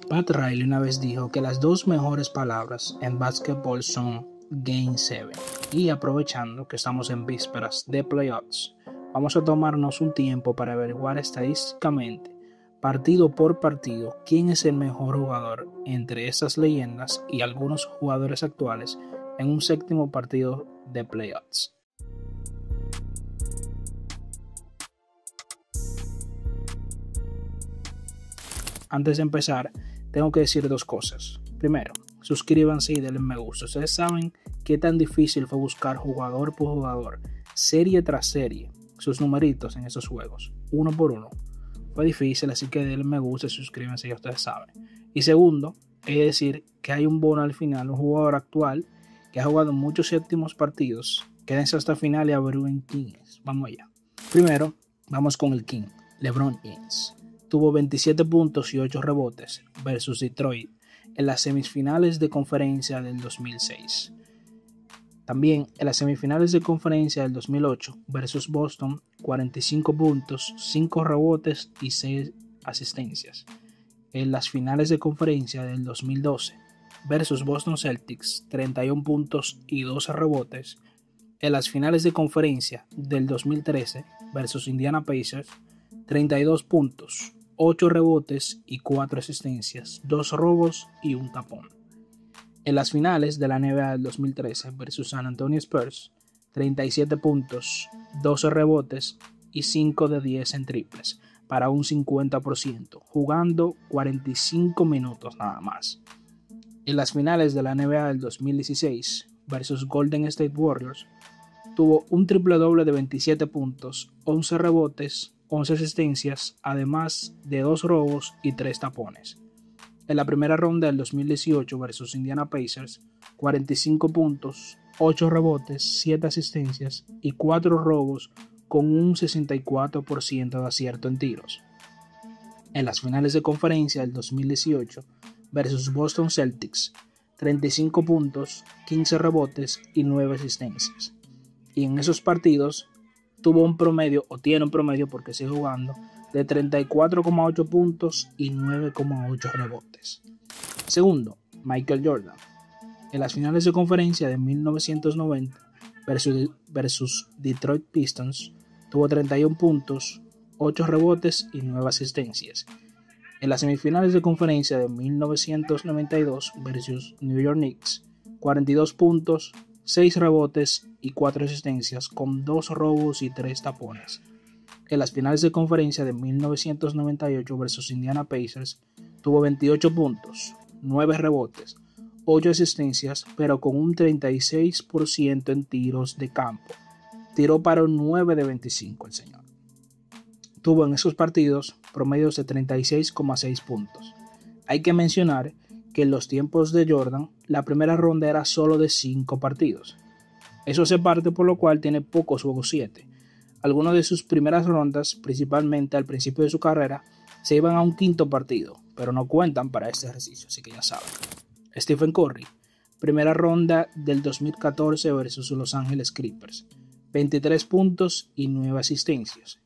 Pat Riley una vez dijo que las dos mejores palabras en básquetbol son Game 7. Y aprovechando que estamos en vísperas de playoffs, vamos a tomarnos un tiempo para averiguar estadísticamente, partido por partido, quién es el mejor jugador entre estas leyendas y algunos jugadores actuales en un séptimo partido de playoffs. Antes de empezar, tengo que decir dos cosas. Primero, suscríbanse y denle me gusta. Ustedes saben qué tan difícil fue buscar jugador por jugador, serie tras serie, sus numeritos en esos juegos, uno por uno. Fue difícil, así que denle me gusta y suscríbanse, ya ustedes saben. Y segundo, es decir que hay un bono al final, un jugador actual que ha jugado muchos séptimos partidos. Quédense hasta el final y averigüen quién es. Vamos allá. Primero, vamos con el King, LeBron James. Tuvo 27 puntos y 8 rebotes versus Detroit en las semifinales de conferencia del 2006. También en las semifinales de conferencia del 2008 versus Boston, 45 puntos, 5 rebotes y 6 asistencias. En las finales de conferencia del 2012 versus Boston Celtics, 31 puntos y 12 rebotes. En las finales de conferencia del 2013 versus Indiana Pacers, 32 puntos, 8 rebotes y 4 asistencias, 2 robos y un tapón. En las finales de la NBA del 2013 versus San Antonio Spurs, 37 puntos, 12 rebotes y 5 de 10 en triples, para un 50%, jugando 45 minutos nada más. En las finales de la NBA del 2016 versus Golden State Warriors, tuvo un triple doble de 27 puntos, 11 rebotes, 11 asistencias, además de 2 robos y 3 tapones. En la primera ronda del 2018 versus Indiana Pacers, 45 puntos, 8 rebotes, 7 asistencias y 4 robos con un 64% de acierto en tiros. En las finales de conferencia del 2018 versus Boston Celtics, 35 puntos, 15 rebotes y 9 asistencias. Y en esos partidos tuvo un promedio, o tiene un promedio porque sigue jugando, de 34,8 puntos y 9,8 rebotes. Segundo, Michael Jordan. En las finales de conferencia de 1990 versus Detroit Pistons, tuvo 31 puntos, 8 rebotes y 9 asistencias. En las semifinales de conferencia de 1992 versus New York Knicks, 42 puntos, 6 rebotes y 4 asistencias con 2 robos y 3 tapones. En las finales de conferencia de 1998 versus Indiana Pacers, tuvo 28 puntos, 9 rebotes, 8 asistencias, pero con un 36% en tiros de campo. Tiró para un 9 de 25 el señor. Tuvo en esos partidos promedios de 36,6 puntos. Hay que mencionar que en los tiempos de Jordan, la primera ronda era solo de 5 partidos. Eso se parte por lo cual tiene pocos juegos 7. Algunos de sus primeras rondas, principalmente al principio de su carrera, se iban a un quinto partido, pero no cuentan para este ejercicio, así que ya saben. Stephen Curry, primera ronda del 2014 versus Los Ángeles Clippers, 23 puntos y 9 asistencias.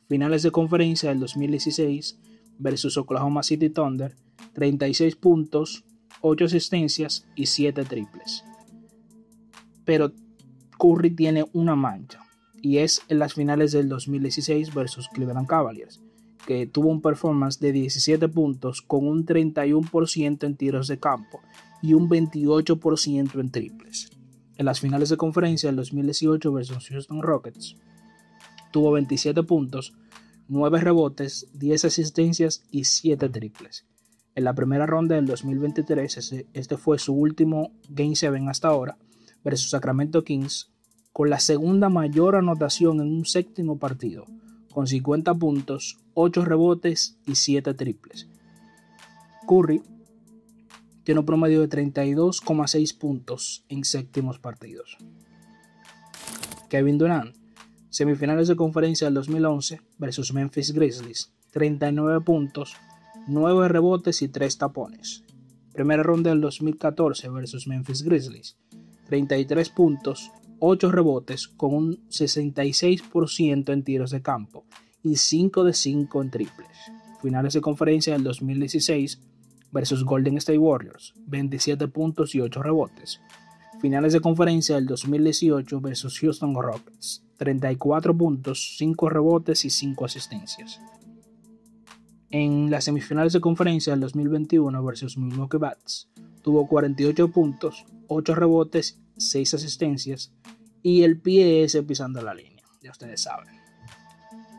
Finales de conferencia del 2016 versus Oklahoma City Thunder, 36 puntos, 8 asistencias y 7 triples. Pero Curry tiene una mancha, y es en las finales del 2016 versus Cleveland Cavaliers, que tuvo un performance de 17 puntos con un 31% en tiros de campo y un 28% en triples. En las finales de conferencia del 2018 versus Houston Rockets, tuvo 27 puntos, 9 rebotes, 10 asistencias y 7 triples. En la primera ronda del 2023, este fue su último Game 7 hasta ahora, versus Sacramento Kings, con la segunda mayor anotación en un séptimo partido, con 50 puntos, 8 rebotes y 7 triples. Curry tiene un promedio de 32,6 puntos en séptimos partidos. Kevin Durant, semifinales de conferencia del 2011 versus Memphis Grizzlies, 39 puntos, 9 rebotes y 3 tapones. Primera ronda del 2014 versus Memphis Grizzlies, 33 puntos, 8 rebotes con un 66% en tiros de campo y 5 de 5 en triples. Finales de conferencia del 2016 versus Golden State Warriors, 27 puntos y 8 rebotes. Finales de conferencia del 2018 versus Houston Rockets, 34 puntos, 5 rebotes y 5 asistencias. En las semifinales de conferencia del 2021 versus Milwaukee Bucks, tuvo 48 puntos, 8 rebotes, 6 asistencias y el pie ese pisando la línea, ya ustedes saben.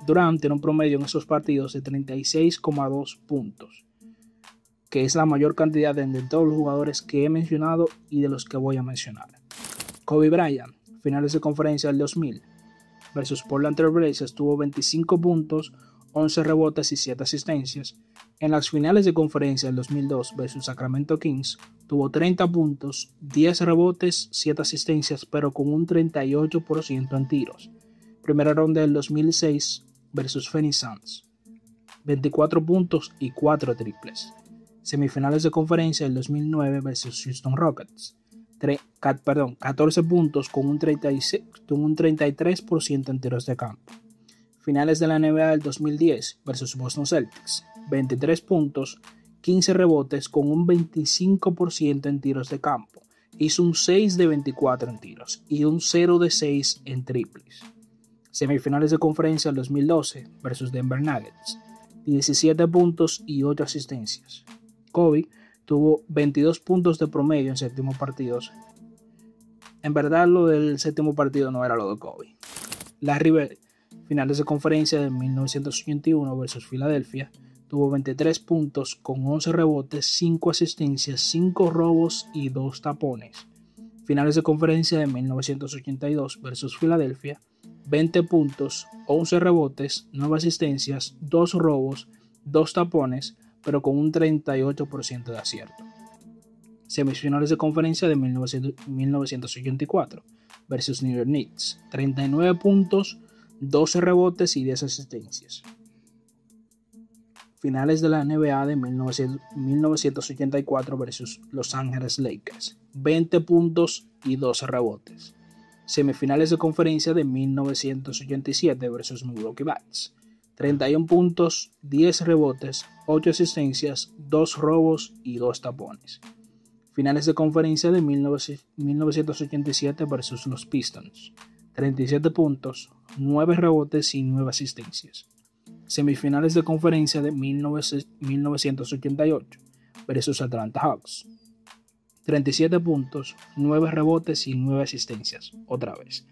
Durant tiene un promedio en esos partidos de 36,2 puntos, que es la mayor cantidad de todos los jugadores que he mencionado y de los que voy a mencionar. Kobe Bryant, finales de conferencia del 2000 versus Portland Trail Blazers, tuvo 25 puntos, 11 rebotes y 7 asistencias. En las finales de conferencia del 2002 versus Sacramento Kings, tuvo 30 puntos, 10 rebotes, 7 asistencias, pero con un 38% en tiros. Primera ronda del 2006 versus Phoenix Suns, 24 puntos y 4 triples. Semifinales de conferencia del 2009 versus Houston Rockets, 14 puntos con un 33% en tiros de campo. Finales de la NBA del 2010 versus Boston Celtics, 23 puntos, 15 rebotes con un 25% en tiros de campo. Hizo un 6 de 24 en tiros y un 0 de 6 en triples. Semifinales de conferencia del 2012 versus Denver Nuggets, 17 puntos y 8 asistencias. Kobe tuvo 22 puntos de promedio en séptimo partidos. En verdad lo del séptimo partido no era lo de Kobe. Larry Bird, finales de conferencia de 1981 versus Filadelfia, tuvo 23 puntos con 11 rebotes, 5 asistencias, 5 robos y 2 tapones. Finales de conferencia de 1982 versus Filadelfia, 20 puntos, 11 rebotes, 9 asistencias, 2 robos, 2 tapones, pero con un 38% de acierto. Semifinales de conferencia de 1984 versus New York Knicks, 39 puntos, 12 rebotes y 10 asistencias. Finales de la NBA de 1984 versus Los Ángeles Lakers, 20 puntos y 12 rebotes. Semifinales de conferencia de 1987 versus Milwaukee Bucks, 31 puntos, 10 rebotes, 8 asistencias, 2 robos y 2 tapones. Finales de conferencia de 1987 versus los Pistons, 37 puntos, 9 rebotes y 9 asistencias. Semifinales de conferencia de 1988 versus Atlanta Hawks, 37 puntos, 9 rebotes y 9 asistencias, otra vez.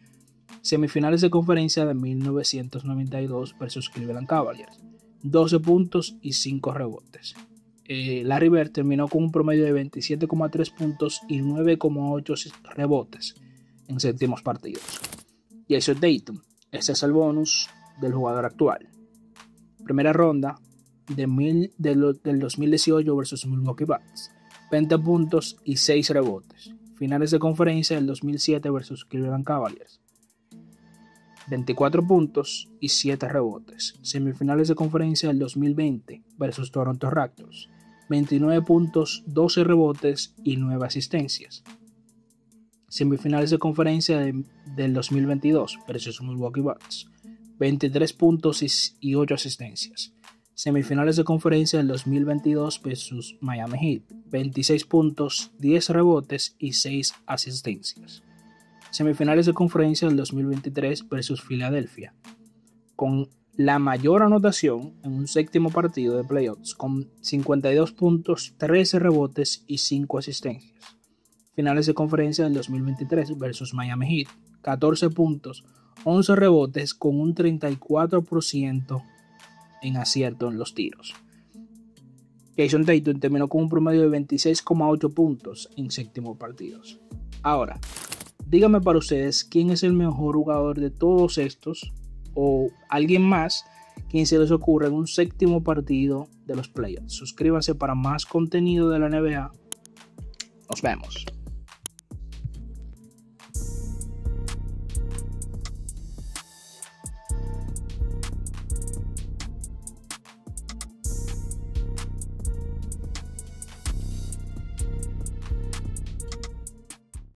Semifinales de conferencia de 1992 versus Cleveland Cavaliers, 12 puntos y 5 rebotes. Larry Bird terminó con un promedio de 27,3 puntos y 9,8 rebotes en séptimos partidos. Jason Tatum, ese es el bonus del jugador actual. Primera ronda del 2018 versus Milwaukee Bucks, 20 puntos y 6 rebotes. Finales de conferencia del 2007 versus Cleveland Cavaliers, 24 puntos y 7 rebotes. Semifinales de conferencia del 2020 versus Toronto Raptors, 29 puntos, 12 rebotes y 9 asistencias. Semifinales de conferencia del 2022 versus Milwaukee Bucks, 23 puntos y 8 asistencias. Semifinales de conferencia del 2022 versus Miami Heat, 26 puntos, 10 rebotes y 6 asistencias. Semifinales de conferencia del 2023 versus Filadelfia, con la mayor anotación en un séptimo partido de playoffs, con 52 puntos, 13 rebotes y 5 asistencias. Finales de conferencia del 2023 versus Miami Heat, 14 puntos, 11 rebotes con un 34% en acierto en los tiros. Jason Tatum terminó con un promedio de 26,8 puntos en séptimo partidos. Ahora, díganme para ustedes quién es el mejor jugador de todos estos, o alguien más quien se les ocurra en un séptimo partido de los playoffs. Suscríbanse para más contenido de la NBA. Nos vemos.